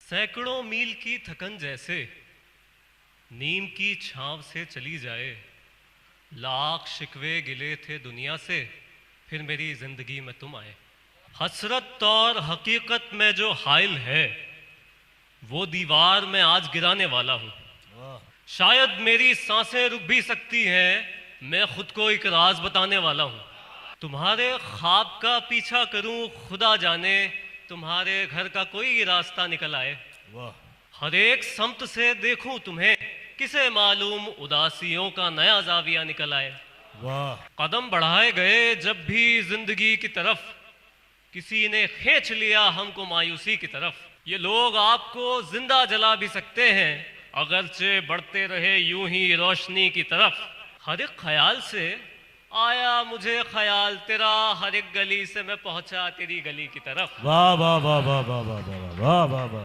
सैकड़ों मील की थकन जैसे नीम की छांव से चली जाए। लाख शिकवे गिले थे दुनिया से, फिर मेरी जिंदगी में तुम आए। हसरत और हकीकत में जो हाइल है, वो दीवार मैं आज गिराने वाला हूँ। शायद मेरी सांसें रुक भी सकती हैं, मैं खुद को एक राज बताने वाला हूँ। तुम्हारे ख्वाब का पीछा करूं, खुदा जाने तुम्हारे घर का कोई रास्ता निकल आए। हर एक समत से देखूं तुम्हें, किसे मालूम उदासियों का नया जाविया निकल आए। कदम बढ़ाए गए जब भी जिंदगी की तरफ, किसी ने खींच लिया हमको मायूसी की तरफ। ये लोग आपको जिंदा जला भी सकते हैं, अगरचे बढ़ते रहे यूं ही रोशनी की तरफ। हर एक ख्याल से आया मुझे ख्याल तेरा, हर एक गली से मैं पहुंचा तेरी गली की तरफ। वाह वाह वाह वाह वाह वाह वाह वाह वाह।